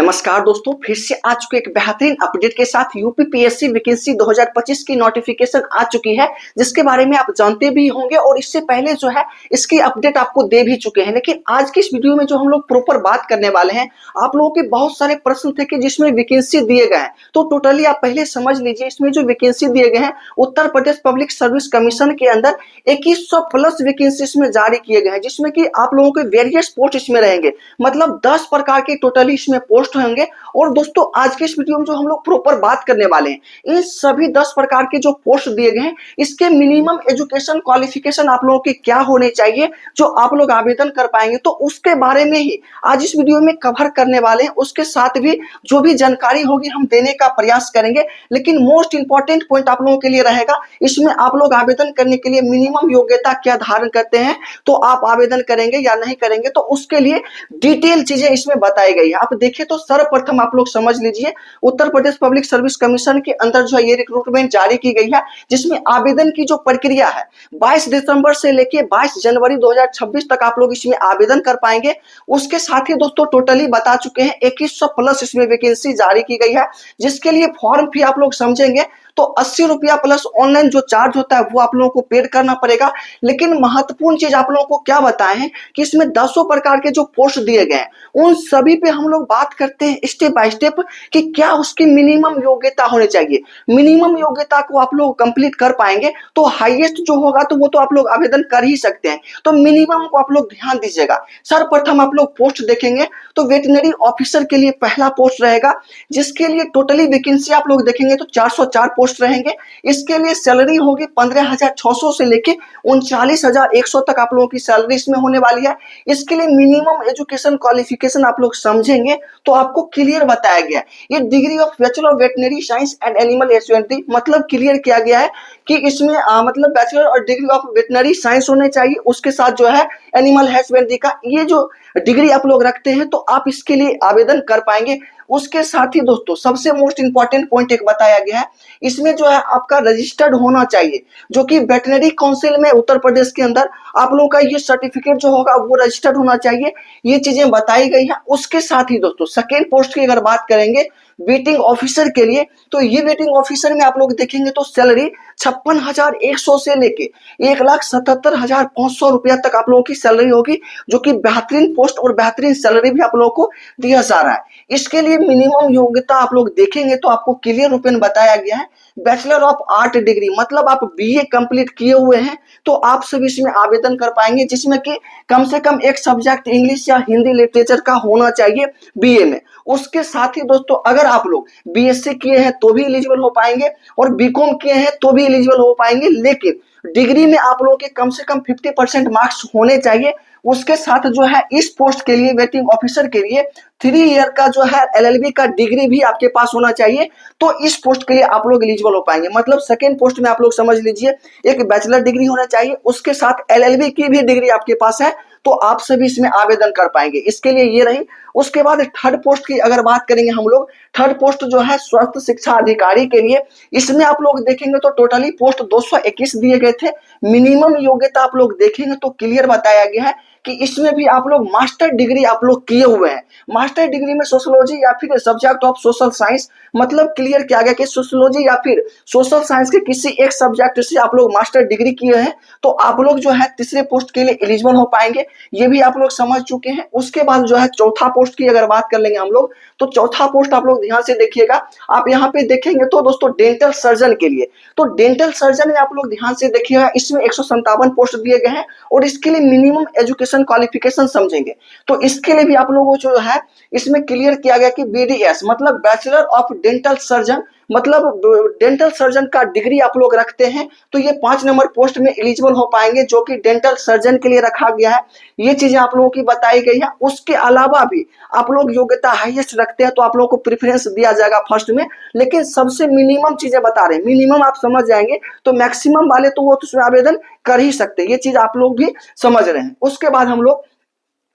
नमस्कार दोस्तों, फिर से आ चुके एक बेहतरीन अपडेट के साथ यूपीपीएससी वैकेंसी 2025 की नोटिफिकेशन आ चुकी है, जिसके बारे में आप जानते भी होंगे और इससे पहले जो है इसकी अपडेट आपको दे भी चुके हैं। लेकिन आज की इस वीडियो में जो हम लोग प्रॉपर बात करने वाले हैं, आप लोगों के बहुत सारे प्रश्न थे कि जिसमें वैकेंसी दिए गए हैं, तो टोटली आप पहले समझ लीजिए। इसमें जो वैकेंसी दिए गए हैं, Uttar Pradesh public service commission के अंदर 2100 प्लस वैकेंसी इसमें जारी किए गए हैं, जिसमें कि आप लोगों के वेरियस पोस्ट इसमें रहेंगे। मतलब 10 प्रकार के टोटली इसमें पोस्ट होंगे। और दोस्तों आज के इस वीडियो में जो हम लोग प्रॉपर बात करने वाले हैं, इन सभी 10 प्रकार के जो पोस्ट दिए गए हैं, इसके मिनिमम एजुकेशन क्वालिफिकेशन आप लोगों के क्या होने चाहिए जो आप लोग आवेदन कर पाएंगे, तो उसके बारे में ही आज इस वीडियो में कवर करने वाले हैं। उसके साथ भी जो भी जानकारी होगी हम देने का प्रयास करेंगे। लेकिन मोस्ट इंपॉर्टेंट पॉइंट आप लोगों के लिए रहेगा, इसमें आप लोग आवेदन करने के लिए मिनिमम योग्यता क्या धारण करते हैं, तो आप आवेदन करेंगे या नहीं करेंगे, तो उसके लिए डिटेल चीजें इसमें बताई गई है। आप देखिए तो सर्वप्रथम आप लोग समझ लीजिए, Uttar Pradesh public service commission के अंदर जो है ये रिक्रूटमेंट जारी की गई है, जिसमें आवेदन की जो प्रक्रिया है 22 दिसंबर से लेके 22 जनवरी 2026 तक आप लोग इसमें आवेदन कर पाएंगे। उसके साथ ही दोस्तों टोटली बता चुके हैं 2100 प्लस इसमें वैकेंसी जारी की गई है, जिसके लिए फॉर्म फी आप लोग समझेंगे तो 80 रुपया प्लस ऑनलाइन जो चार्ज होता है वो आप लोगों को पेड करना पड़ेगा। लेकिन महत्वपूर्ण चीज आप लोगों को क्या बताएं हैं कि इसमें 10 प्रकार के जो पोस्ट दिए गए हैं उन सभी पे हम लोग बात करते हैं स्टेप बाय स्टेप कि क्या उसकी मिनिमम योग्यता होनी चाहिए। मिनिमम योग्यता को आप लोग कंप्लीट कर पाएंगे तो हाईएस्ट जो होगा तो वो तो आप लोग आवेदन कर ही सकते हैं। तो मिनिमम को आप लोग ध्यान दीजिएगा। सर्वप्रथम आप लोग पोस्ट देखेंगे तो वेटनरी ऑफिसर के लिए पहला पोस्ट रहेगा, जिसके लिए टोटली वैकेंसी आप लोग देखेंगे तो 404 पोस्ट रहेंगे। इसके लिए सैलरी होगी 15,600 से लेके 39,100 तक आप लोगों की सैलरी इसमें होने वाली है। इसके लिए मिनिमम एजुकेशन क्वालिफिकेशन आप लोग समझेंगे तो आपको क्लियर बताया गया है। ये degree of bachelor of veterinary science and animal husbandry मतलब क्लियर किया गया है कि इसमें मतलब बैचलर और डिग्री ऑफ वेटनरी साइंस होने चाहिए, उसके साथ जो है एनिमल हस्बेंड्री का ये जो डिग्री आप लोग रखते हैं तो आप इसके लिए आवेदन कर पाएंगे। उसके साथ ही दोस्तों सबसे मोस्ट इंपॉर्टेंट पॉइंट एक बताया गया है, इसमें जो है आपका रजिस्टर्ड होना चाहिए, जो कि वेटनरी काउंसिल में उत्तर प्रदेश के अंदर आप लोगों का ये सर्टिफिकेट जो होगा वो रजिस्टर्ड होना चाहिए। ये चीजें बताई गई है। उसके साथ ही दोस्तों सेकेंड पोस्ट की अगर बात करेंगे वेटिंग ऑफिसर के लिए, तो ये वेटिंग ऑफिसर में आप लोग देखेंगे तो सैलरी 56,100 से लेके 1,77,500 रुपया तक आप लोगों की सैलरी होगी, जो कि बेहतरीन पोस्ट और बेहतरीन सैलरी भी आप लोगों को दिया जा रहा है। इसके लिए मिनिमम योग्यता आप लोग देखेंगे तो आपको क्लियर रूप में बताया गया है बैचलर ऑफ आर्ट डिग्री, मतलब आप बीए कंप्लीट किए हुए हैं तो आप सभी इसमें आवेदन कर पाएंगे, जिसमें कि कम से कम एक सब्जेक्ट इंग्लिश या हिंदी लिटरेचर का होना चाहिए बीए में। उसके साथ ही दोस्तों अगर आप लोग बीएससी किए हैं तो भी एलिजिबल हो पाएंगे और बीकॉम किए हैं तो भी एलिजिबल हो पाएंगे, लेकिन डिग्री में आप लोगों के कम से कम 50% मार्क्स होने चाहिए। उसके साथ जो है इस पोस्ट के लिए वेटिंग ऑफिसर के लिए 3 ईयर का जो है एलएलबी का डिग्री भी आपके पास होना चाहिए, तो इस पोस्ट के लिए आप लोग एलिजिबल हो पाएंगे। मतलब सेकेंड पोस्ट में आप लोग समझ लीजिए एक बैचलर डिग्री होना चाहिए, उसके साथ एलएलबी की भी डिग्री आपके पास है तो आप सभी इसमें आवेदन कर पाएंगे। इसके लिए ये रही। उसके बाद थर्ड पोस्ट की अगर बात करेंगे हम लोग, थर्ड पोस्ट जो है स्वास्थ्य शिक्षा अधिकारी के लिए, इसमें आप लोग देखेंगे तो टोटली पोस्ट 221 दिए गए थे। मिनिमम योग्यता आप लोग देखेंगे तो क्लियर बताया गया है कि इसमें भी आप लोग मास्टर डिग्री आप लोग किए हुए हैं। मास्टर डिग्री में सोशियोलॉजी या फिर सब्जेक्ट ऑफ सोशल साइंस, मतलब क्लियर किया गया कि सोशियोलॉजी या फिर सोशल साइंस के किसी एक सब्जेक्ट से आप लोग मास्टर डिग्री किए हैं तो आप लोग जो है तीसरे पोस्ट के लिए एलिजिबल हो पाएंगे। ये भी आप लोग समझ चुके हैं। उसके बाद जो है चौथा पोस्ट की अगर बात कर लेंगे हम लोग, तो चौथा पोस्ट आप लोग ध्यान से देखिएगा। आप यहाँ पे देखेंगे तो दोस्तों डेंटल सर्जन के लिए, तो डेंटल सर्जन में आप लोग ध्यान से देखिएगा, इसमें 157 पोस्ट दिए गए हैं और इसके लिए मिनिमम एजुकेशन क्वालिफिकेशन समझेंगे तो इसके लिए भी आप लोगों को जो है इसमें क्लियर किया गया कि बीडीएस मतलब बैचलर ऑफ डेंटल सर्जन, मतलब डेंटल सर्जन का डिग्री आप लोग रखते हैं तो ये 5 नंबर पोस्ट में एलिजिबल हो पाएंगे, जो कि डेंटल सर्जन के लिए रखा गया है। ये चीजें आप लोगों की बताई गई है। उसके अलावा भी आप लोग योग्यता हाईएस्ट रखते हैं तो आप लोगों को प्रेफरेंस दिया जाएगा फर्स्ट में, लेकिन सबसे मिनिमम चीजें बता रहे हैं। मिनिमम आप समझ जाएंगे तो मैक्सिमम वाले तो वो तो आवेदन कर ही सकते हैं। ये चीज आप लोग भी समझ रहे हैं। उसके बाद हम लोग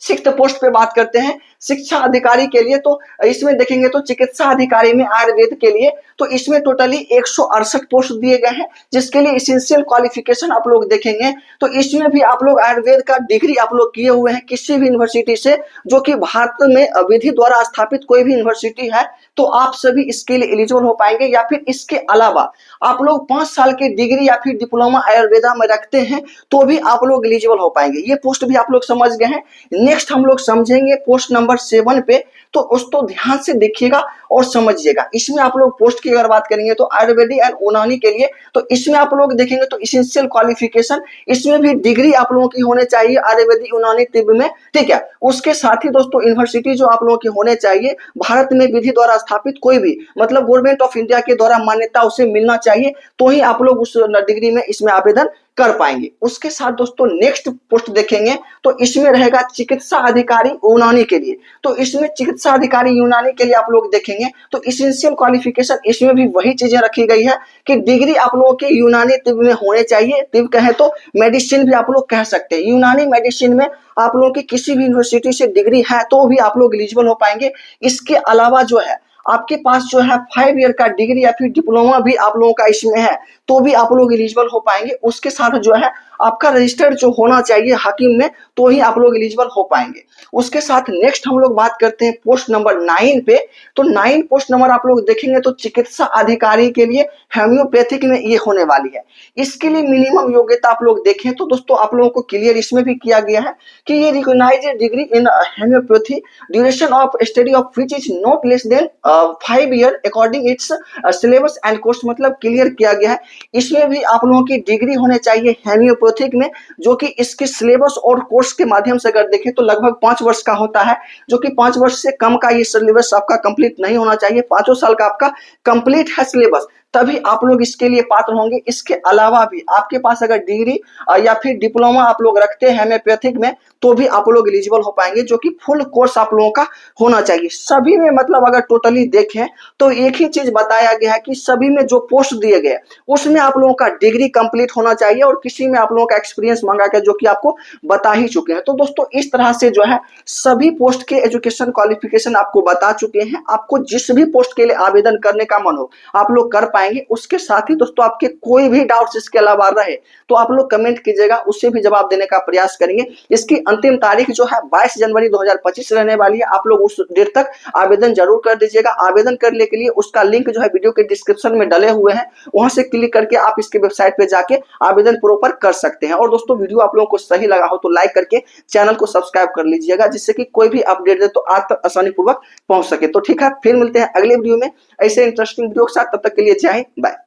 सिक्स्थ पोस्ट पे बात करते हैं शिक्षा अधिकारी के लिए। तो इसमें देखेंगे तो चिकित्सा अधिकारी में आयुर्वेद के लिए तो इसमें टोटली 168 पोस्ट दिए गए हैं, जिसके लिए इसेंशियल क्वालिफिकेशन आप लोग देखेंगे तो इसमें भी आप लोग आयुर्वेद का डिग्री आप लोग किए हुए हैं किसी भी यूनिवर्सिटी से, जो कि भारत में विधि द्वारा स्थापित कोई भी यूनिवर्सिटी है तो आप सभी इसके लिए एलिजिबल हो पाएंगे। या फिर इसके अलावा आप लोग 5 साल की डिग्री या फिर डिप्लोमा आयुर्वेदा में रखते हैं तो भी आप लोग एलिजिबल हो पाएंगे। ये पोस्ट भी आप लोग समझ गए हैं। नेक्स्ट हम लोग समझेंगे पोस्ट नंबर 7 पे, तो उसको ध्यान से देखिएगा और समझिएगा। इसमें आप लोग पोस्ट की अगर बात करेंगे तो आयुर्वेदिक एंड यूनानी के लिए तो इसमें आप लोग देखेंगे तो इसेंशियल क्वालिफिकेशन इसमें भी डिग्री आप लोगों की होने चाहिए आयुर्वेदिक यूनानी तिब्बत में, ठीक है। उसके साथ ही दोस्तों यूनिवर्सिटी जो आप लोगों की होने चाहिए भारत में विधि द्वारा स्थापित कोई भी, मतलब गवर्नमेंट ऑफ इंडिया के द्वारा मान्यता उसे मिलना चाहिए, तो ही आप लोग उस डिग्री में इसमें आवेदन कर पाएंगे। उसके साथ दोस्तों नेक्स्ट पोस्ट देखेंगे तो इसमें रहेगा चिकित्सा अधिकारी यूनानी के लिए। तो इसमें चिकित्सा अधिकारी यूनानी के लिए आप लोग देखेंगे तो इसेंशियल क्वालिफिकेशन इसमें भी वही चीजें रखी गई है कि डिग्री आप लोगों के यूनानी तिब्बत में होने चाहिए। तिब्बत कहे तो मेडिसिन भी आप लोग कह सकते हैं। यूनानी मेडिसिन में आप लोगों की किसी भी यूनिवर्सिटी से डिग्री है तो भी आप लोग एलिजिबल हो पाएंगे। इसके अलावा जो है आपके पास जो है 5 ईयर का डिग्री या फिर डिप्लोमा भी आप लोगों का इसमें है तो भी आप लोग एलिजिबल हो पाएंगे। उसके साथ जो है आपका रजिस्टर्ड जो होना चाहिए हाकिम में तो ही आप लोग एलिजिबल हो पाएंगे। उसके साथ नेक्स्ट हम लोग बात करते हैं पोस्ट नंबर 9 पे। तो 9 पोस्ट नंबर आप लोग देखेंगे तो चिकित्सा अधिकारी के लिए होम्योपैथिक में ये होने वाली है। इसके लिए मिनिमम योग्यता आप लोग देखें तो दोस्तों आप लोगों को क्लियर इसमें भी किया गया है कि ये recognised degree in homoeopathy duration of study of which is not less than 5 year according its syllabus and course, मतलब क्लियर किया गया है। इसमें भी आप लोगों की डिग्री होने चाहिए होम्योपैथिक में, जो कि इसके सिलेबस और कोर्स के माध्यम से अगर देखें तो लगभग 5 वर्ष का होता है, जो कि 5 वर्ष से कम का ये सिलेबस आपका कंप्लीट नहीं होना चाहिए। 5 साल का आपका कंप्लीट है सिलेबस, तभी आप लोग इसके लिए पात्र होंगे। इसके अलावा भी आपके पास अगर डिग्री या फिर डिप्लोमा आप लोग रखते हैं होम्योपैथिक में तो भी आप लोग एलिजिबल हो पाएंगे, जो कि फुल कोर्स आप लोगों का होना चाहिए। सभी में मतलब अगर टोटली देखें तो एक ही चीज बताया गया है कि सभी में जो पोस्ट दिए गए उसमें आप लोगों का डिग्री कंप्लीट होना चाहिए और किसी में आप लोगों का एक्सपीरियंस मांगा गया, जो कि आपको बता ही चुके हैं। तो दोस्तों इस तरह से जो है सभी पोस्ट के एजुकेशन क्वालिफिकेशन आपको बता चुके हैं। आपको जिस भी पोस्ट के लिए आवेदन करने का मन हो आप लोग कर पाएंगे। उसके साथ ही दोस्तों आपके कोई भी डाउट्स इसके अलावा रहे तो आप लोग कमेंट कीजिएगा, उससे भी जवाब देने का प्रयास करेंगे। इसकी अंतिम तारीख जो है 22 जनवरी 2025 रहने वाली है। आप लोग उस डेट तक आवेदन जरूर कर दीजिएगा। आवेदन करने के लिए उसका लिंक जो है वीडियो के डिस्क्रिप्शन में डले हुए हैं, वहां से क्लिक करके आप इसके वेबसाइट पे जाके आवेदन प्रॉपर कर सकते हैं। और दोस्तों वीडियो आप लोगों को सही लगा हो तो लाइक करके चैनल को सब्सक्राइब कर लीजिएगा, जिससे कि कोई भी अपडेट दे तो आप तक आसानी पूर्वक पहुंच सके। तो ठीक है, फिर मिलते हैं अगले वीडियो में ऐसे इंटरेस्टिंग वीडियो के साथ। तब तक के लिए जय हिंद, बाय।